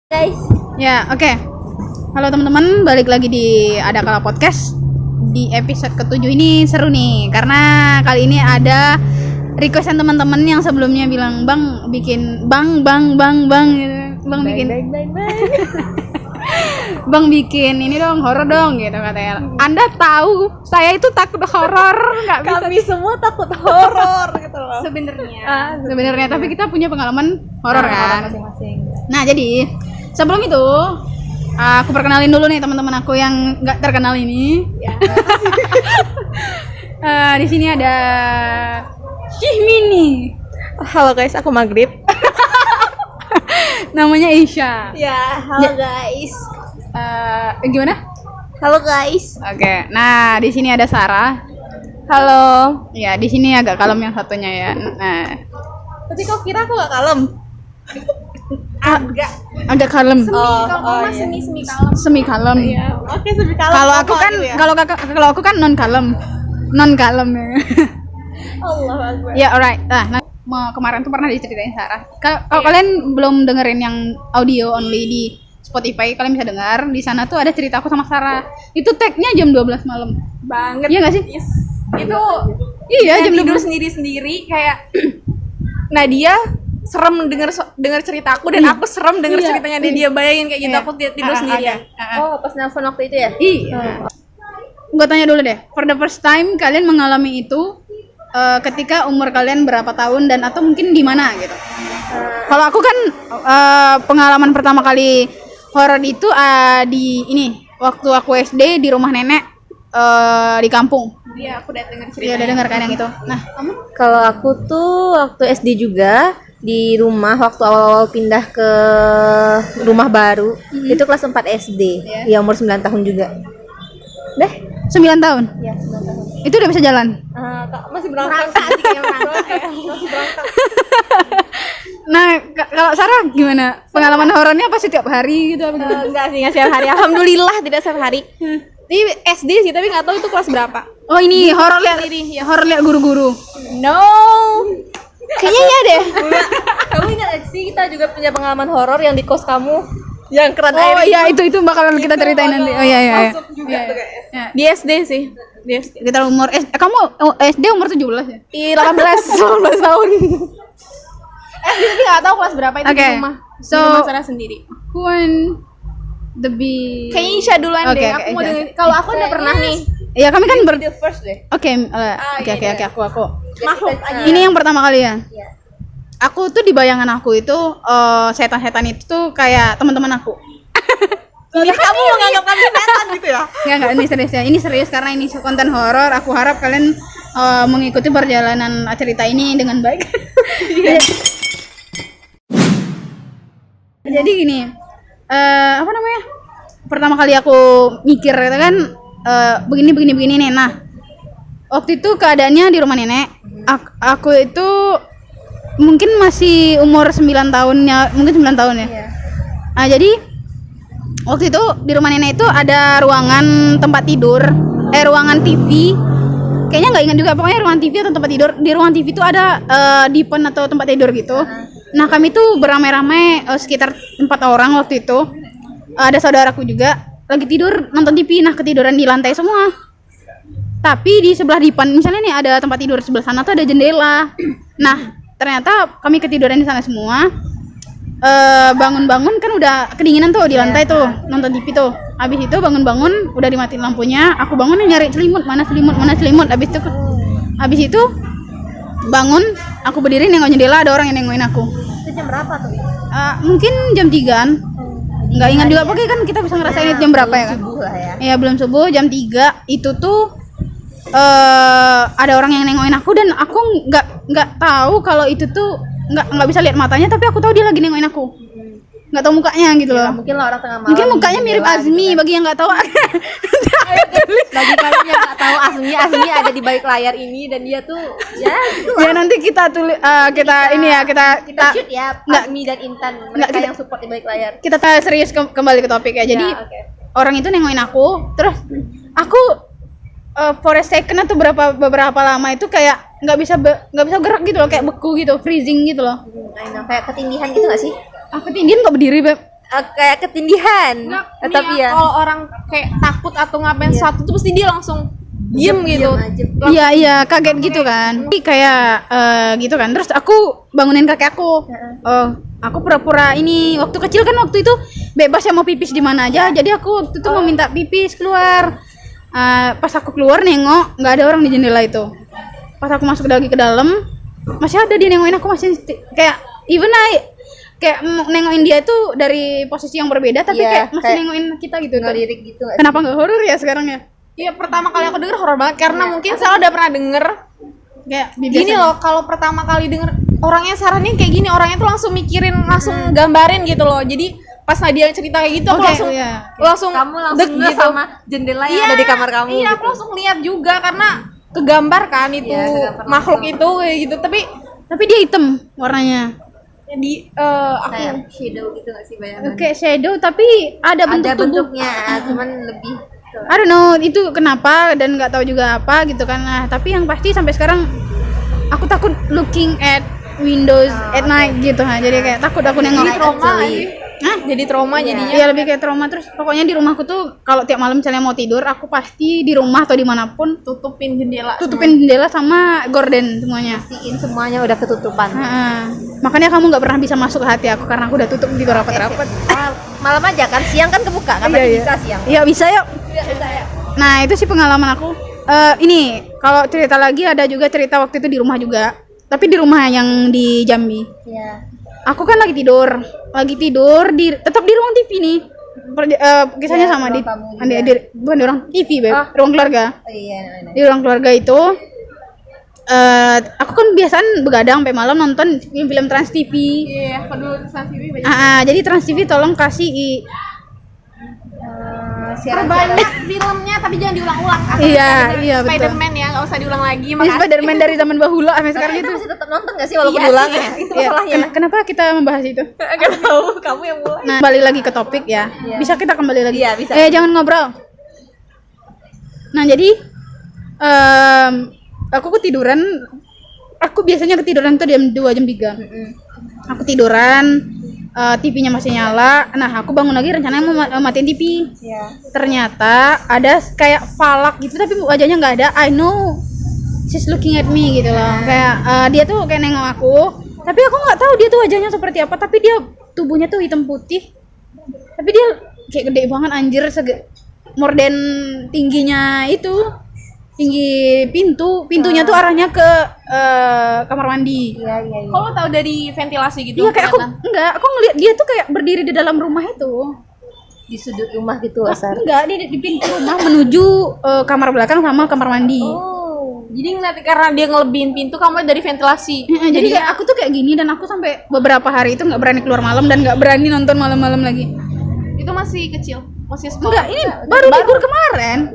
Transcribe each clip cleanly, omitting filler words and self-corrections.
Guys, Ya, oke. Halo teman-teman, balik lagi di Ada Kala Podcast. Di episode ke-7 ini seru nih, karena kali ini ada requestan teman-teman yang sebelumnya bilang, "Bang, bikin bang gitu. Bang bikin Bang bikin ini dong, horor dong," gitu katanya. Anda tahu, saya itu takut horor, nggak bisa. kami semua takut horor gitu loh. Sebenarnya, tapi kita punya pengalaman horor kan. Masing-masing. Nah, jadi sebelum itu aku perkenalin dulu nih teman-teman aku yang nggak terkenal ini. Ya. Di sini ada Syihmini. Halo guys, aku Maghrib. Namanya Isya. Ya, halo guys. Gimana? Halo guys. Oke. Nah, di sini ada Sarah. Halo. Ya, di sini agak kalem yang satunya ya. Nah, Tapi kok kira aku gak kalem? agak kalem. Semi kalem. Semi kalem. Iya. Oke, semi kalem. Kalau aku kan gitu ya? kalau aku kan non kalem. Non kalem ya. Allah Akbar. Ya, alright. Nah, kemarin tuh pernah diceritain Sarah. Kalau kalian belum dengerin yang audio only di Spotify, kalian bisa dengar. Di sana tuh ada cerita aku sama Sarah. Itu tag-nya jam 12 malam. Banget. Iya nggak sih? Yes. Itu Iya, jam tidur 12. sendiri kayak Nadia serem denger cerita aku dan Iya. aku serem denger Iya. ceritanya dia. Bayangin kayak gitu, Iya. aku tidur sendirian. Oh, pas nelfon waktu itu ya? Iya. Gue tanya dulu deh. For the first time kalian mengalami itu ketika umur kalian berapa tahun dan atau mungkin di mana gitu? Kalau aku kan pengalaman pertama kali horor itu di ini waktu aku SD di rumah nenek di kampung. Iya, aku udah denger Iya, ceritanya. udah dengar kan yang itu. Nah, kamu? Kalau aku tuh waktu SD juga di rumah waktu awal-awal pindah ke rumah baru, itu kelas 4 SD. Ya umur 9 tahun juga. Deh, 9 tahun. ya 9 tahun. Itu udah bisa jalan. Masih berangkat sih kayak masih berangkat. Nah, kalau Sarah gimana? Pengalaman horornya apa sih tiap hari gitu apa gimana? Enggak sih, nggak setiap hari. Alhamdulillah tidak setiap hari. Ini SD sih, tapi nggak tahu itu kelas berapa. Oh, ini horor lihat horor lihat guru-guru. No. Kayaknya iya deh. Kamu ingat gak sih kita juga punya pengalaman horor yang di kos kamu? Yang keran air. Oh iya, itu bakalan kita ceritain nanti. Oh iya iya. Masuk juga tuh kayaknya. Ya. Di SD sih. Di SD. Kita umur kamu SD umur 17 ya? 18 tahun. SD tapi nggak tahu kelas berapa itu Oke. di rumah. So, di rumah Sarah sendiri. Who want the be Kayaknya Isya duluan Oke, deh. oke, Aku mau Isya. denger. Kalau aku udah pernah nih. Ya kami kan The first deh. Oke, oke, aku. Makhluk aja. Ini yang pertama kali ya. Aku tuh di bayangan aku itu setan-setan itu tuh kayak teman-teman aku. Ini kamu menganggap kami setan gitu ya? Enggak, ini serius ya. Ini serius karena ini konten horor. Aku harap kalian mengikuti perjalanan cerita ini dengan baik. Jadi gini, apa namanya? Pertama kali aku mikir itu kan begini nih. Nah, waktu itu keadaannya di rumah nenek. Aku itu mungkin masih umur 9 tahunnya, mungkin 9 tahun ya. Nah, jadi waktu itu di rumah nenek itu ada ruangan tempat tidur, ruangan TV. Kayaknya nggak ingat juga, pokoknya ruangan TV atau tempat tidur. Di ruangan TV itu ada dipen atau tempat tidur gitu. Nah, kami tuh beramai-ramai sekitar 4 orang waktu itu. Ada saudaraku juga lagi tidur nonton TV. Nah, ketiduran di lantai semua. Tapi di sebelah dipen, misalnya nih ada tempat tidur sebelah sana tuh ada jendela. Nah, ternyata kami ketiduran di sana semua. Bangun-bangun kan udah kedinginan tuh di lantai tuh nonton TV tuh. Habis itu bangun-bangun udah dimatiin lampunya. Aku bangun nyari selimut, mana selimut. Habis itu bangun, aku berdiri nengok jendela, ada orang yang nengokin aku. Itu jam berapa tuh? Mungkin jam 3-an. Nggak ingat juga, pokoknya kan kita bisa ngerasain itu jam berapa ya kan? Subuh lah ya. Iya, belum subuh, jam 3 itu tuh ada orang yang nengokin aku dan aku nggak tahu kalau itu tuh nggak bisa lihat matanya, tapi aku tahu dia lagi nengokin aku. Nggak tahu mukanya gitu loh. Mungkin lah orang tengah malam. Mungkin mukanya mirip Azmi bagi yang nggak tahu. Bagi kalian yang nggak tahu Azmi ada di balik layar ini dan dia tuh ya gitu. Ya nanti kita tulis kita Shoot ya nggak- Azmi dan Intan mereka nggak, kita- yang support di balik layar. kita serius kembali ke topik ya. Jadi Ya, oke. orang itu nengokin aku, terus aku for a second atau beberapa lama itu kayak nggak bisa gerak gitu loh, kayak beku gitu, freezing gitu loh. I know. Kayak ketindihan gitu nggak sih? Aku ketindihan kok berdiri, Beb. kayak ketindihan. Tapi ya kalau orang kayak takut atau ngapain sesuatu tuh pasti dia langsung diem gitu. Iya kaget gitu kan. Kayak gitu kan. Terus aku bangunin kakek aku. Aku pura-pura ini waktu kecil kan, waktu itu bebas ya mau pipis di mana aja. Jadi aku waktu itu mau minta pipis keluar. Pas aku keluar nengok nggak ada orang di jendela itu. Pas aku masuk lagi ke dalam masih ada dia nengokin aku, masih kayak even kayak nengokin dia itu dari posisi yang berbeda tapi kayak masih nengokin kita gitu. ngelirik gitu. Kenapa nggak horor ya sekarang ya? Iya, pertama kali aku denger horor banget karena mungkin saya udah pernah denger Kayak gini loh, kalau pertama kali denger orangnya sarannya kayak gini, orangnya tuh langsung mikirin, langsung gambarin gitu loh. Jadi pas Nadia cerita kayak gitu aku langsung Kamu langsung gitu sama jendela yang ada di kamar kamu. Iya, aku langsung lihat juga karena kegambar kan itu makhluk itu kayak gitu. tapi dia hitam warnanya. Jadi aku kayak shadow gitu nggak sih bayangan? Kayak shadow tapi ada bentuk tubuh. bentuknya, cuman lebih I don't know itu kenapa dan nggak tahu juga apa gitu kan. Nah, tapi yang pasti sampai sekarang aku takut looking at windows at night gitu. Nah, jadi kayak takut aku nengok. jadi trauma jadinya. Iya, lebih kayak trauma. Terus pokoknya di rumahku tuh kalau tiap malam misalnya mau tidur, aku pasti di rumah atau dimanapun tutupin jendela sama gorden semuanya. pastiin semuanya udah ketutupan. Makanya kamu nggak pernah bisa masuk ke hati aku karena aku udah tutup gitu rapat-rapat. Malam aja kan, siang kan kebuka kan, tapi bisa siang. Iya bisa yuk. Nah itu sih pengalaman aku. Ini kalau cerita lagi ada juga cerita waktu itu di rumah juga, tapi di rumah yang di Jambi. Iya. Aku kan lagi tidur tetap di ruang TV nih. Kisahnya sama di bukan di ruang TV, ruang keluarga. Oh iya. Di ruang keluarga itu aku kan biasaan begadang sampai malam nonton film Trans TV. Iya, kedua Trans TV banyak. Jadi Trans TV tolong kasih Perbanyak filmnya tapi jangan diulang-ulang. Iya, betul. Spider-Man ya, nggak usah diulang lagi. Ini Spider-Man dari zaman bahula sampai sekarang Kita itu. masih tetap nonton nggak sih walaupun Iya ulang sih. ya? Itu Iya, masalahnya. kenapa kita membahas itu? Nggak tahu, kamu yang mulai. Nah, kembali lagi ke topik ya. Bisa kita kembali lagi? Iya, bisa. Jangan ngobrol. Nah, jadi aku ketiduran. Aku biasanya ketiduran tuh jam 2 jam 3. Aku tiduran, TV-nya masih nyala. Nah, aku bangun lagi rencananya mau matiin TV. Iya. Ternyata ada kayak falak gitu tapi wajahnya nggak ada. I know she's looking at me gitu loh. Kayak dia tuh kayak nengok aku. Tapi aku nggak tahu dia tuh wajahnya seperti apa. Tapi dia tubuhnya tuh hitam putih. Tapi dia kayak gede banget anjir, more than tingginya itu. Tinggi pintunya tuh arahnya ke kamar mandi. Iya. Kalau tahu dari ventilasi gitu. Iya kayak aku ngeliat dia tuh kayak berdiri di dalam rumah itu. Di sudut rumah gitu, Asar. Enggak, dia di pintu rumah menuju kamar belakang sama kamar mandi. Jadi ngeliat karena dia ngelebihin pintu, kamu dari ventilasi. Jadi kayak aku tuh kayak gini dan aku sampai beberapa hari itu nggak berani keluar malam dan nggak berani nonton malam-malam lagi. Itu masih kecil, masih sekolah. Enggak, ini baru libur kemarin.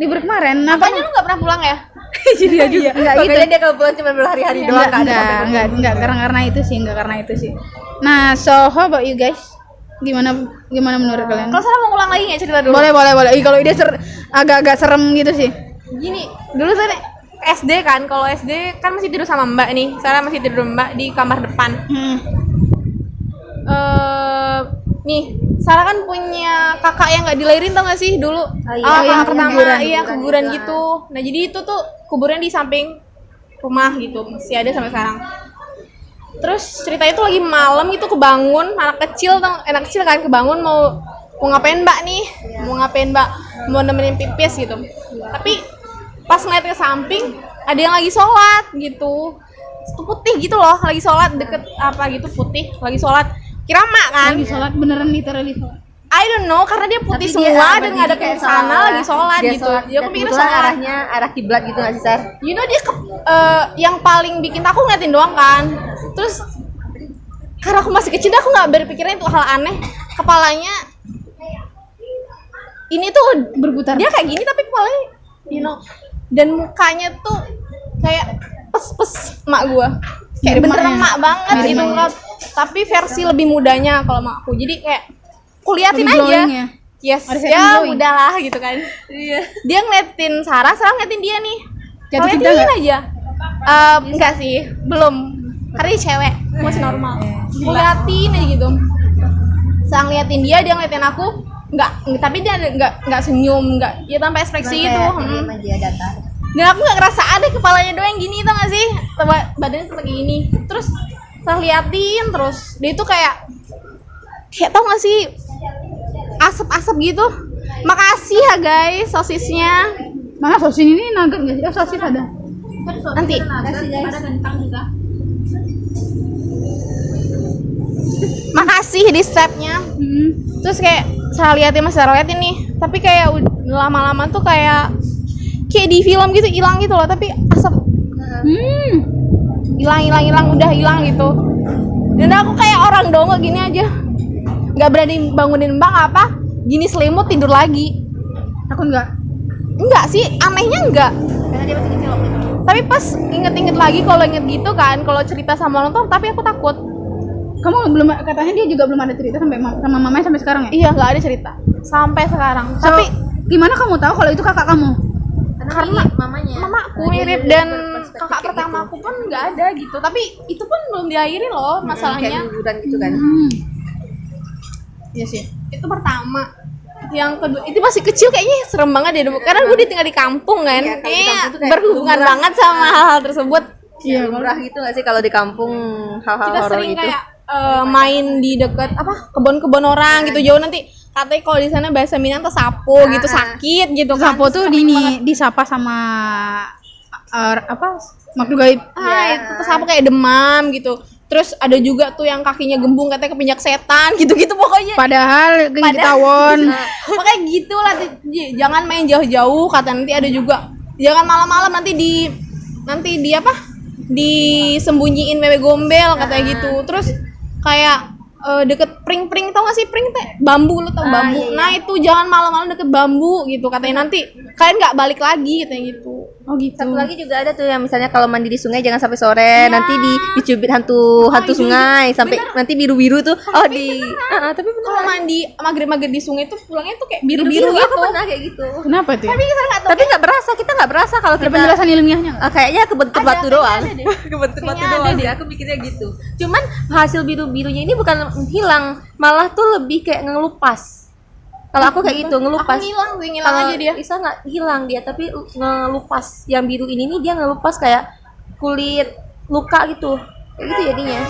Libur kemarin. Makanya lu nggak pernah pulang ya? Jadi dia enggak gitu. Makanya dia kalau pulang cuma berhari-hari doang, Enggak karena itu sih. Nah, so how about you guys? Gimana menurut kalian? Kalau salah mau ulang lagi nggak cerita dulu? Boleh. Kalau ide agak-agak serem gitu sih. Gini, dulu saya SD kan, kalau SD kan masih tidur sama Mbak nih. Sarah masih tidur Mbak di kamar depan. Nih, Sarah kan punya kakak yang nggak dilahirin, tau gak sih dulu? yang pertama, kuburan. kuburan gitu. Nah, jadi itu tuh kuburan di samping rumah gitu, masih ada sampai sekarang. Terus ceritanya tuh lagi malam gitu kebangun, anak kecil kan kebangun mau ngapain Mbak nih? Mau nemenin pipis gitu. Tapi pas ngeliat ke samping ada yang lagi sholat gitu. Itu putih gitu loh, lagi sholat deket apa gitu putih, lagi sholat. Kira mak kan? Lagi sholat beneran literally sholat. I don't know karena dia putih semua dan nggak ada ke sana lagi sholat gitu. Dia kepikir sholat. arah kiblat gitu nggak sih, Sar? You know dia yang paling bikin takut ngeliatin doang kan. Terus karena aku masih kecil aku nggak berpikiran itu hal aneh. Kepalanya ini tuh Berputar. dia kayak gini tapi kepalanya you know, dan mukanya tuh kayak pes mak gua. Kayak beneran mak banget Mirip gitu emaknya. tapi versi lebih mudanya kalau mak aku. Jadi kayak kuliatin Lebih aja. glowing ya? Yes, Ada ya glowing. udahlah gitu kan. Iya. Dia ngeliatin Sarah ngeliatin dia nih. Jatuh cinta Ngeliatin nggak? aja. Enggak sih, belum. Karena dia cewek, masih normal. Ngeliatin aja gitu. Saya ngeliatin dia ngeliatin aku, tapi dia nggak senyum, nggak ya tanpa ekspresi gitu. Dia datar. Dan aku nggak ngerasa ada kepalanya doang gini, tau gak sih? Badannya tuh kayak gini. Terus saya liatin terus, dia itu kayak tau gak sih asap-asap gitu. Makasih ya guys sosisnya. Mana sosis ini nugget nggak sih? Sosis ada. Nanti makasih di strapnya. Terus kayak saya liatin nih, tapi kayak lama-lama tuh kayak di film gitu hilang gitu loh, tapi asap hilang udah hilang gitu. Dan aku kayak orang dongo gini aja, nggak berani bangunin bang apa gini selimut tidur lagi. Aku enggak sih, anehnya enggak, karena dia masih kecil. Tapi pas inget-inget lagi kalau inget gitu kan, kalau cerita sama orang tuh, tapi aku takut. Kamu belum, katanya dia juga belum ada cerita sama mamanya sampai sekarang ya? Iya, nggak ada cerita sampai sekarang. So, tapi gimana kamu tahu kalau itu kakak kamu? Karena mamanya. Mamaku mirip dan kakak pertama aku pun nggak ada gitu. Tapi itu pun belum diakhiri loh masalahnya. Kayak guguran gitu kan. Iya sih. Itu pertama. Yang kedua, itu masih kecil kayaknya serem banget deh. Karena gue tinggal di kampung kan. Iya, kalau di Kayak kampung tuh kayak berhubungan lumrah. banget sama hal-hal tersebut. Iya, lumrah gitu nggak sih kalau di kampung hal-hal Kita horor sering gitu. kayak main di dekat kebun-kebun orang gitu jauh, nanti katanya kalau di sana bahasa Minang tuh sapo gitu, sakit gitu kan. Sapo tuh disapa sama makhluk gaib. Itu tuh sapo kayak demam gitu. Terus ada juga tuh yang kakinya gembung katanya kepinjak setan gitu-gitu pokoknya. Padahal gigit tawon. Makanya gitu lah, jangan main jauh-jauh kata. Nanti ada juga jangan malam-malam, nanti disembunyiin wewe gombel katanya gitu. Terus kayak deket pring-pring, tau gak sih pring teh bambu, lo tau bambu. Iya. Nah itu jangan malam-malam deket bambu gitu katanya, nanti kalian nggak balik lagi katanya gitu. Oh gitu. Satu lagi juga ada tuh yang misalnya kalau mandi di sungai jangan sampai sore, nanti dicubit hantu sungai sampai nanti biru-biru tuh. Tapi bener. Kalau mandi maghrib di sungai tuh pulangnya tuh kayak biru-biru Aku gitu. pernah kayak gitu. Kenapa tuh? Ya? Tapi nggak berasa, kita nggak berasa kalau Ada kita. penjelasan ilmiahnya nggak? Kayaknya kebentur batu doang. ada deh. Kebentur batu Kayaknya ada doang deh. deh. Aku mikirnya gitu. Cuman hasil biru-birunya ini bukan hilang, malah tuh lebih kayak ngelupas. Kalau aku kayak gitu, ngelupas. Aku ngilang Kalau aja dia. Isa nggak hilang dia, tapi ngelupas. Yang biru ini nih dia ngelupas kayak kulit luka gitu. Kayak gitu jadinya.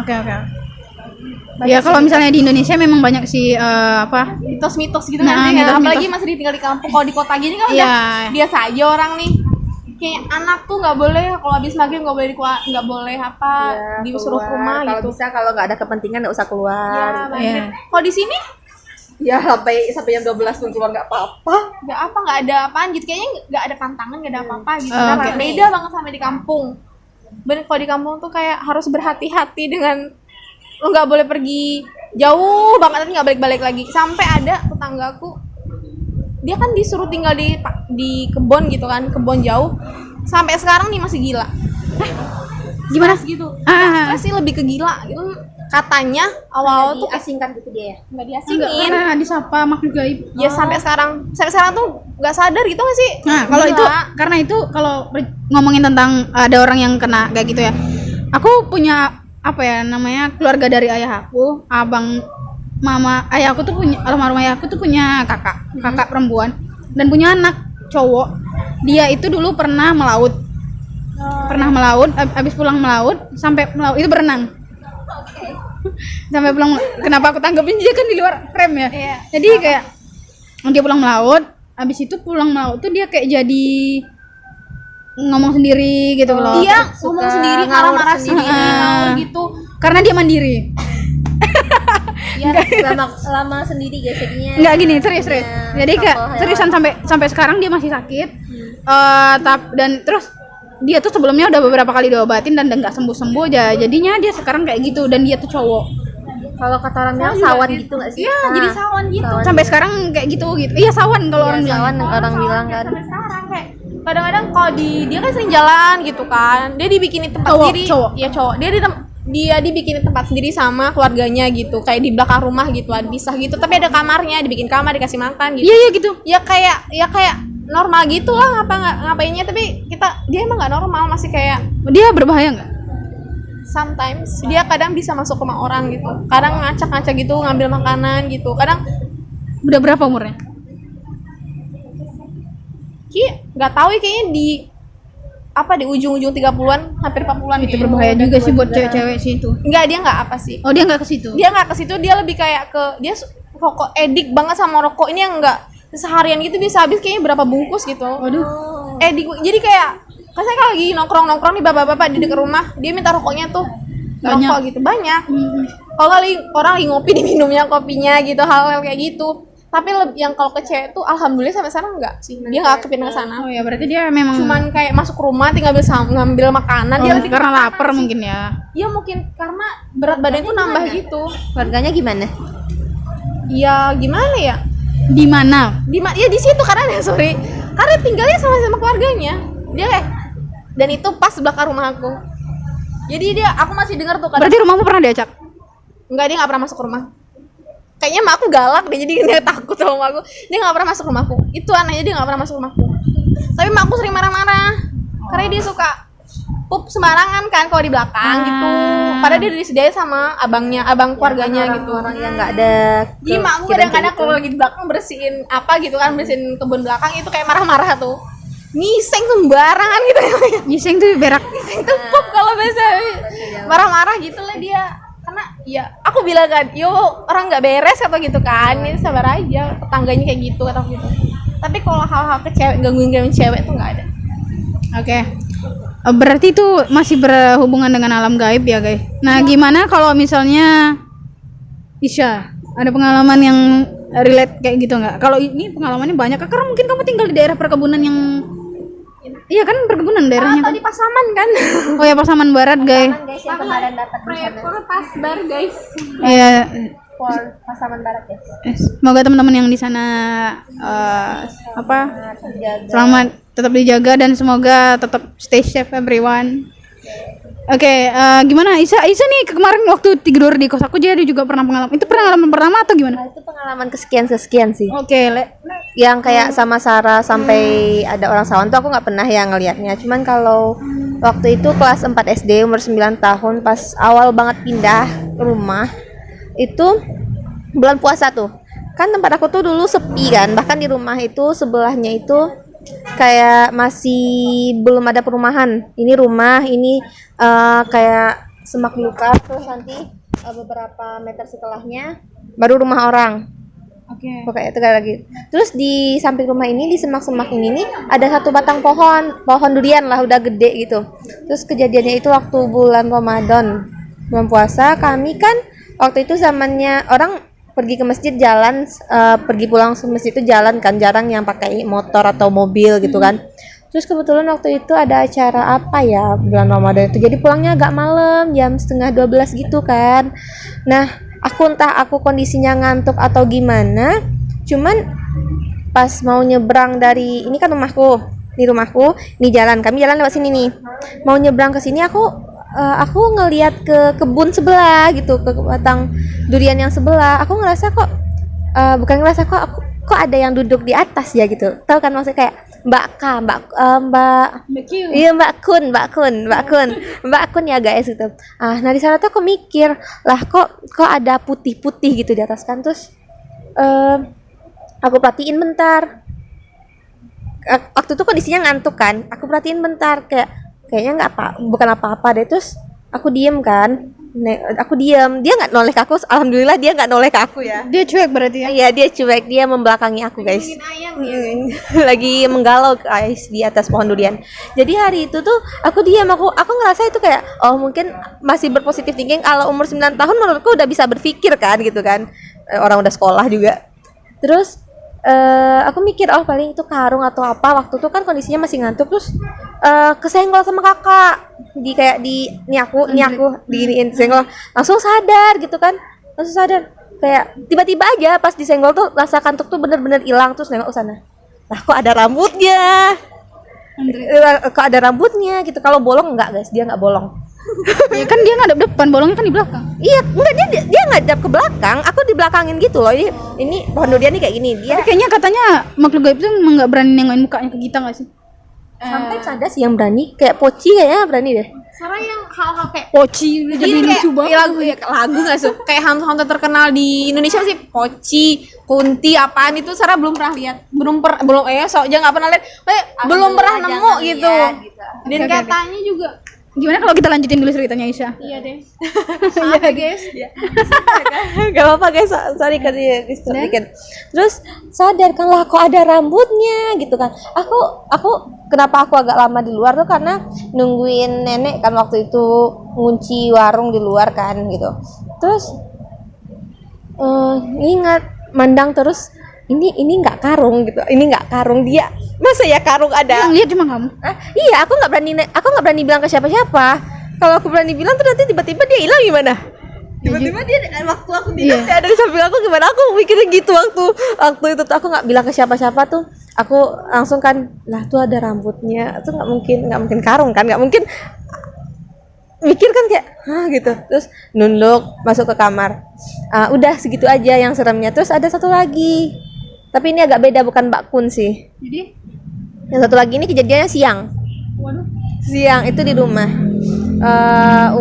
Oke. Ya kalau misalnya di Indonesia memang banyak sih Mitos-mitos gitu Nah, kan, mitos-mitos. apalagi masih ditinggal di kampung. Kalau di kota gini kan Iya. udah biasa aja orang nih. Kayak anak tuh nggak boleh kalau habis maghrib nggak boleh disuruh ke rumah kalau gitu. bisa kalau nggak ada kepentingan nggak usah keluar. Iya. Kalau di sini Ya sampai jam 12 pun keluar nggak apa-apa. nggak ada apaan gitu, kayaknya nggak ada pantangan, nggak ada apa-apa gitu. Oh, Nah, oke. beda banget sama di kampung. Bener, kalau di kampung tuh kayak harus berhati-hati dengan lo nggak boleh pergi jauh banget, nanti nggak balik-balik lagi. Sampai ada tetanggaku, dia kan disuruh tinggal di kebun gitu kan, kebun jauh, sampai sekarang nih masih gila. Gimana? Stres gitu. Ah. Stres sih, lebih ke gila gitu. Katanya awal-awal tuh Diasingkan gitu dia ya. nggak Enggak, diasingin. karena disapa makhluk gaib. Ya sampai sekarang tuh nggak sadar gitu nggak sih? Nah, kalau Gila. itu karena itu kalau ngomongin tentang ada orang yang kena kayak gitu ya. Aku punya keluarga dari ayah aku, abang mama ayahku tuh punya, almarhum ayahku tuh punya kakak perempuan dan punya anak cowok. Dia itu dulu pernah melaut. Habis pulang melaut, sampai melaut itu berenang. Sampai pulang, kenapa aku tanggapin dia kan di luar frame ya. Iya. Jadi kayak dia pulang melaut, habis itu pulang melaut tuh dia kayak jadi ngomong sendiri gitu loh. Iya, ngomong sendiri, marah-marah sendiri, Heeh. ngawur gitu. Karena dia mandiri. Iya, lama sendiri guys jadinya. Enggak gini, serius. Punya Jadi kayak couple seriusan sampai sekarang dia masih sakit. Dan terus dia tuh sebelumnya udah beberapa kali diobatin dan nggak sembuh aja. Jadinya dia sekarang kayak gitu dan dia tuh cowok. Kalau kata orang bilang sawan gitu nggak sih? Iya, jadi sawan gitu. Sampai sekarang kayak gitu. Iya, sawan kalau orang bilang. Sawan orang bilang kan. Sampai sekarang kayak kadang-kadang kalau dia kan sering jalan gitu kan, dia dibikinin tempat sendiri. Iya, cowok. Dia dibikinin tempat sendiri sama keluarganya gitu, kayak di belakang rumah gitu, ada pisah gitu, tapi ada kamarnya, dibikin kamar, dikasih makan gitu. Iya gitu. Ya kayak normal gitu lah ngapainnya, tapi dia emang nggak normal, masih kayak Dia berbahaya nggak? sometimes dia kadang bisa masuk rumah orang gitu, kadang ngacak-ngacak gitu, ngambil makanan gitu, kadang Udah berapa umurnya? nggak tahu ya, kayaknya di ujung-ujung 30-an, hampir 40-an Itu kayaknya. berbahaya juga sih buat cewek-cewek sih itu. Enggak, dia nggak apa sih. Oh, dia nggak ke situ. Dia nggak ke situ, dia lebih kayak ke dia rokok, edik banget sama rokok. Ini yang nggak seharian gitu bisa habis kayaknya berapa bungkus gitu. Waduh. Edik, jadi kayak kan saya kan lagi nongkrong nih bapak-bapak di dekat rumah, dia minta rokoknya tuh Banyak. rokok gitu banyak. Kalau orang lagi ngopi diminumnya kopinya gitu, hal-hal kayak gitu. Tapi yang kalau ke cewek tuh alhamdulillah sampai sekarang enggak sih, dia nggak kepindah ke sana. Oh ya, berarti dia memang Cuman kayak masuk rumah tinggal ngambil makanan, dia lebih ke karena makanan lapar sih. mungkin ya. Iya mungkin karena berat badan tuh nambah gitu. Keluarganya gimana? Ya gimana ya? Di mana? Ya di situ karena karena tinggalnya sama keluarganya. Dia dan itu pas belakang rumah aku. Jadi aku masih dengar tuh kadang, Berarti rumahmu pernah diacak? enggak, dia nggak pernah masuk rumah. Kayaknya mak aku galak deh, jadi dia takut sama mak aku. Dia nggak pernah masuk rumahku. Itu anehnya, dia nggak pernah masuk rumahku. Tapi mak aku sering marah-marah karena dia suka pup sembarangan kan kalau di belakang gitu. Padahal dia disediain sama abang keluarganya gitu. Orang yang nggak ada. Jadi mak aku kadang-kadang kalau lagi di belakang bersihin apa gitu kan, bersihin kebun belakang itu kayak marah-marah tuh. Ngiseng sembarangan gitu. Nyiseng tuh berak. Itu pup kalau biasa marah-marah gitu lah dia. Karena ya aku bilang kan, yo orang nggak beres atau gitu kan, ini sabar aja, tetangganya kayak gitu atau gitu. Tapi kalau hal-hal ke cewek, gangguin cewek tuh nggak ada. Oke. Berarti itu masih berhubungan dengan alam gaib ya, guys. Nah, gimana kalau misalnya Isya, ada pengalaman yang relate kayak gitu nggak? Kalau ini pengalamannya banyak, karena mungkin kamu tinggal di daerah perkebunan yang iya kan, perkebunan daerahnya kan. Tadi Pasaman kan? Oh ya, Pasaman Barat, guys. Guys yang kemarin dapat Proyektor Pasbar guys. Iya, Pasaman Barat ya. semoga teman-teman yang di sana selamat, tetap dijaga dan semoga tetap stay safe everyone. Oke, gimana Isa nih kemarin waktu tidur di kos aku jadi juga pernah pengalaman. Itu pengalaman pertama atau gimana? Itu pengalaman kesekian sih. Oke, Yang kayak sama Sarah sampai ada orang sawan tuh aku nggak pernah yang ngelihatnya. Cuman kalau waktu itu kelas 4 SD umur 9 tahun pas awal banget pindah ke rumah itu bulan puasa tuh. Kan tempat aku tuh dulu sepi kan, bahkan di rumah itu sebelahnya itu kayak masih belum ada perumahan. Ini rumah, ini kayak semak belukar, terus nanti beberapa meter setelahnya baru rumah orang. Oke. Pokoknya itu kayak lagi. Terus di samping rumah ini, di semak-semak ini nih ada satu batang pohon durian lah, udah gede gitu. Terus kejadiannya itu waktu bulan Ramadan, bulan puasa. Kami kan waktu itu zamannya orang pergi ke masjid jalan, pergi pulang ke masjid itu jalan kan, jarang yang pakai motor atau mobil gitu kan. Terus kebetulan waktu itu ada acara apa ya bulan Ramadan itu, jadi pulangnya agak malam, jam 11:30 gitu kan. Nah, entah aku kondisinya ngantuk atau gimana, cuman pas mau nyebrang dari ini kan rumahku, ini jalan, kami jalan lewat sini nih, mau nyebrang ke sini aku ngelihat ke kebun sebelah gitu, ke batang durian yang sebelah. Aku ngerasa kok kok ada yang duduk di atas ya gitu. Tahu kan maksudnya kayak Mbak Kun ya guys gitu. Nah di sana tuh aku mikir lah kok ada putih-putih gitu di atas kan. Terus aku perhatiin bentar. Waktu itu kondisinya ngantuk kan. Aku perhatiin bentar kayaknya bukan apa-apa deh. Terus aku diem kan. Dia nggak noleh ke aku, alhamdulillah dia nggak noleh ke aku ya. Dia cuek berarti ya? Iya, dia cuek, dia membelakangi aku guys. Lagi menggalau guys di atas pohon durian. Jadi hari itu tuh aku diam, aku ngerasa itu kayak mungkin masih berpositif thinking. Kalau umur 9 tahun menurutku udah bisa berpikir kan gitu kan, orang udah sekolah juga. Terus aku mikir paling itu karung atau apa. Waktu itu kan kondisinya masih ngantuk, terus kesenggol sama kakak ini aku diginiin, senggol, langsung sadar gitu kan, kayak tiba-tiba aja pas disenggol tuh rasa kantuk tuh bener-bener hilang. Terus nengok ke sana, lah kok ada rambutnya gitu. Kalau bolong enggak guys, dia nggak bolong. Ya kan dia ngadep depan, bolongnya kan di belakang. Iya, enggak, dia ngadap ke belakang, aku di belakangin gitu loh. Ini pohon durian nih kayak gini. Dia Tapi kayaknya katanya makhluk gaib itu emang nggak berani nengokin mukanya ke kita nggak sih? sampai ada sih yang berani, kayak Poci kayaknya berani deh. Sarah yang hal-hal kayak Poci udah jadi lucu banget. lagu nggak sih? Kayak hantu-hantu terkenal di Indonesia sih, Poci, Kunti, apaan itu Sarah belum pernah lihat, belum soalnya nggak pernah lihat, belum pernah nemu gitu. Dan Oke, oke, katanya juga, Gimana kalau kita lanjutin dulu ceritanya Isya? iya deh. Maaf ya guys. Gak apa-apa guys, sorry kan sedikit. Terus sadar kan lah kok ada rambutnya gitu kan. Aku kenapa aku agak lama di luar tuh karena nungguin nenek kan waktu itu ngunci warung di luar kan gitu. Terus ingat mandang terus ini nggak karung gitu. Ini nggak karung dia. Masa ya karung ada? Yang lihat cuma kamu. Iya, aku nggak berani bilang ke siapa-siapa. Kalau aku berani bilang tuh nanti tiba-tiba dia hilang gimana? Tiba-tiba dia waktu aku tidur dia ada di samping aku, gimana? Aku mikirnya gitu waktu itu tuh aku nggak bilang ke siapa-siapa tuh. Aku langsung kan, lah tuh ada rambutnya. Itu nggak mungkin karung kan? Nggak mungkin. Mikir kan kayak, gitu. Terus nunduk masuk ke kamar. Udah segitu aja yang seremnya. Terus ada satu lagi. Tapi ini agak beda, bukan Mbak Kun sih. Jadi, Yang satu lagi ini kejadiannya siang. waduh. Siang itu di rumah.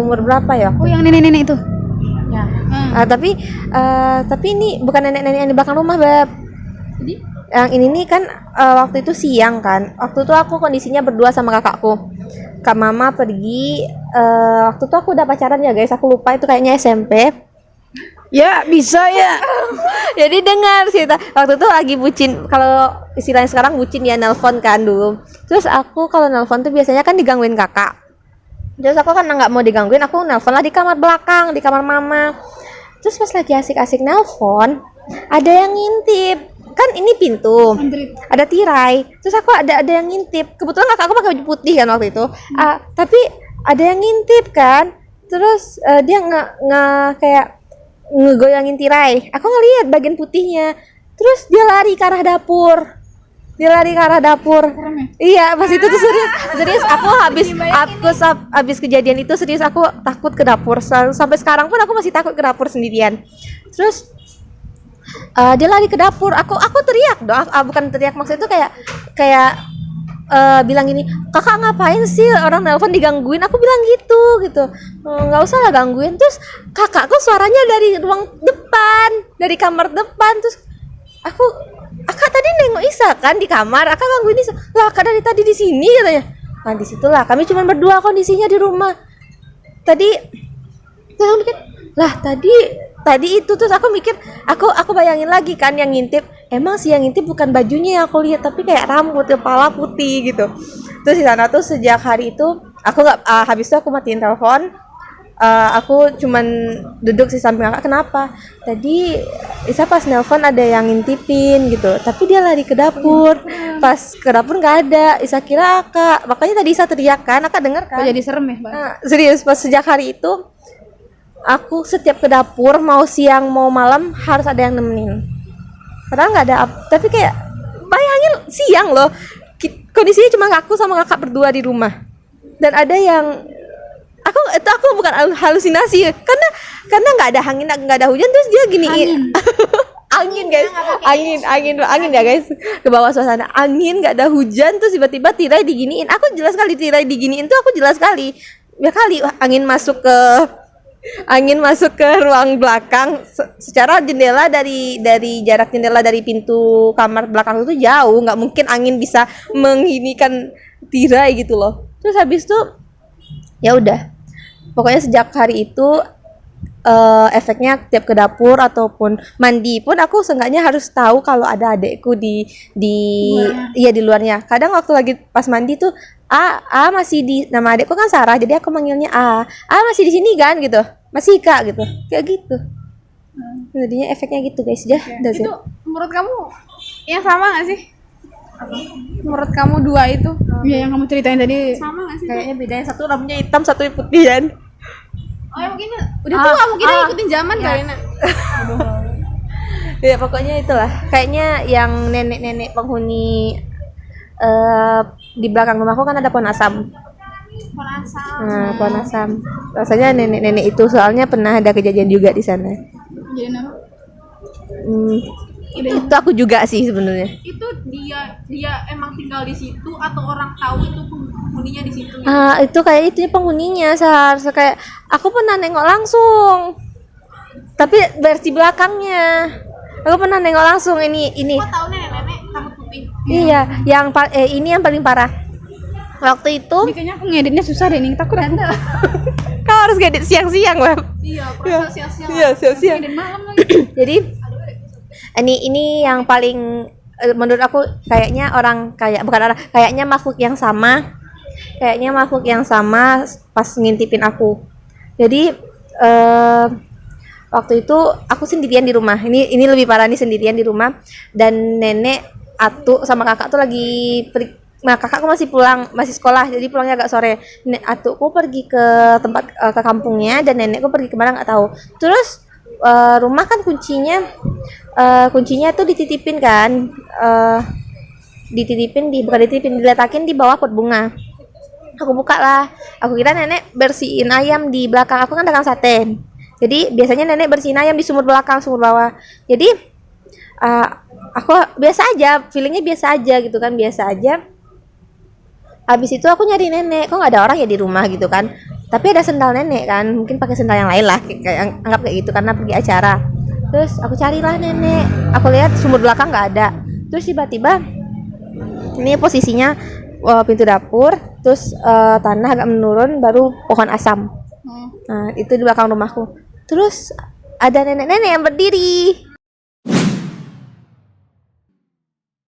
Umur berapa ya? Oh, yang nenek-nenek itu. Ya. Tapi ini bukan nenek-nenek yang di belakang rumah, Beb. Jadi, Yang ini nih kan waktu itu siang kan. Waktu itu aku kondisinya berdua sama kakakku. Kak Mama pergi. Waktu itu aku udah pacaran ya guys. Aku lupa itu kayaknya SMP. ya bisa ya. Jadi dengar cerita. Waktu itu lagi bucin. Kalau istilahnya sekarang bucin ya, nelpon kan dulu. Terus aku kalau nelpon tuh biasanya kan digangguin kakak. Terus aku kan nggak mau digangguin. Aku nelpon lah di kamar belakang, di kamar mama. Terus pas lagi asik-asik nelpon, ada yang ngintip. Kan ini pintu, ada tirai. Terus aku ada yang ngintip. Kebetulan kakak aku pakai baju putih kan waktu itu. Tapi ada yang ngintip kan. Terus dia kayak ngegoyangin tirai. Aku ngelihat bagian putihnya. Terus dia lari ke arah dapur. Iya, pas itu tuh serius aku habis kejadian itu serius aku takut ke dapur. Sampai sekarang pun aku masih takut ke dapur sendirian. Terus dia lari ke dapur. Aku teriak dong. Bukan teriak, maksud itu kayak bilang gini, kakak ngapain sih orang nelpon digangguin? Aku bilang gitu. Nggak usah lah gangguin. Terus kakakku suaranya dari ruang depan, dari kamar depan. Terus kakak tadi nengok Isa kan di kamar. Kakak gangguin Isa. Lah, kakak dari tadi di sini katanya. Nah disitulah kami cuma berdua kondisinya di rumah. Terus aku mikir, lah tadi itu. Terus aku mikir, aku bayangin lagi kan yang ngintip. Emang sih yang ngintip bukan bajunya yang aku lihat, tapi kayak rambut, kepala putih gitu. Terus di sana tuh sejak hari itu aku nggak, habis itu aku matiin telepon. Aku cuman duduk di samping kakak. Kenapa? Tadi Isa pas nelpon ada yang ngintipin gitu, tapi dia lari ke dapur. Pas ke dapur nggak ada. Isa kira kakak, makanya tadi Isa teriak kan, kakak dengar kan? Jadi serem ya, Bang. Serius pas sejak hari itu aku setiap ke dapur mau siang mau malam harus ada yang nemenin. Padahal nggak ada, tapi kayak bayangin siang loh, kondisinya cuma aku sama kakak berdua di rumah. Dan ada yang aku bukan halusinasi karena nggak ada angin, nggak ada hujan, terus dia giniin. Angin guys, angin ya guys, ke bawah suasana angin, nggak ada hujan, terus tiba-tiba tirai diginiin. Aku jelas kali tirai diginiin tuh, aku jelas kali ya kali angin masuk ke ruang belakang. Secara jendela dari jarak jendela dari pintu kamar belakang itu jauh, nggak mungkin angin bisa menghinikan tirai gitu loh. Terus habis itu ya udah, pokoknya sejak hari itu efeknya tiap ke dapur ataupun mandi pun aku seenggaknya harus tahu kalau ada adekku di luarnya. Kadang waktu lagi pas mandi tuh masih di, nama adekku kan Sarah, jadi aku manggilnya masih di sini kan gitu, masih Kak gitu, kayak gitu. Jadinya efeknya gitu guys. Itu menurut kamu yang sama nggak sih? Menurut kamu dua itu Iya, yang kamu ceritain tadi. sama nggak sih? Kayaknya bedanya satu rambutnya hitam, satu putih kan. Oh ya mungkin udah tua, mungkin dia ikutin zaman kali nak. Ya pokoknya itulah, kayaknya yang nenek-nenek penghuni di belakang rumahku kan ada pohon asam. Pohon asam. Rasanya nenek-nenek itu soalnya pernah ada kejadian juga di sana. Jadi apa? Itu aku juga sih sebenarnya. Itu dia emang tinggal di situ atau orang tahu itu penghuninya di situ? Itu kayak itu penghuninya seharusnya kayak aku pernah nengok langsung. Tapi versi belakangnya. Aku pernah nengok langsung ini. Kok tahu nenek-nenek rambut putih? Iya, ini yang paling parah. Waktu itu Ini kayaknya aku ngeditnya susah deh nih, takut aku. kau harus ngedit siang-siang, Web. Iya, proses siang-siang. Iya, siang-siang. Ngedit malam lagi. Jadi ini yang paling menurut aku kayaknya kayaknya makhluk yang sama. Kayaknya makhluk yang sama pas ngintipin aku. Jadi waktu itu aku sendirian di rumah. Ini lebih parah nih, sendirian di rumah dan nenek atu sama kakak tuh lagi nah kakakku masih sekolah, jadi pulangnya agak sore. Atuku pergi ke tempat ke kampungnya dan nenekku pergi kemana nggak tahu. Terus rumah kan kuncinya tuh dititipin kan, diletakin di bawah pot bunga. Aku buka lah, aku kira nenek bersihin ayam di belakang. Aku kan dagang sate, jadi biasanya nenek bersihin ayam di sumur belakang, sumur bawah. Jadi aku biasa aja, feelingnya biasa aja gitu kan, biasa aja. Habis itu aku nyari nenek, kok nggak ada orang ya di rumah gitu kan. Tapi ada sendal nenek kan, mungkin pakai sendal yang lain lah, kayak anggap kayak gitu karena pergi acara. Terus aku carilah nenek, aku lihat sumur belakang nggak ada. Terus tiba-tiba ini posisinya pintu dapur, terus tanah agak menurun, baru pohon asam. Nah itu di belakang rumahku. Terus ada nenek-nenek yang berdiri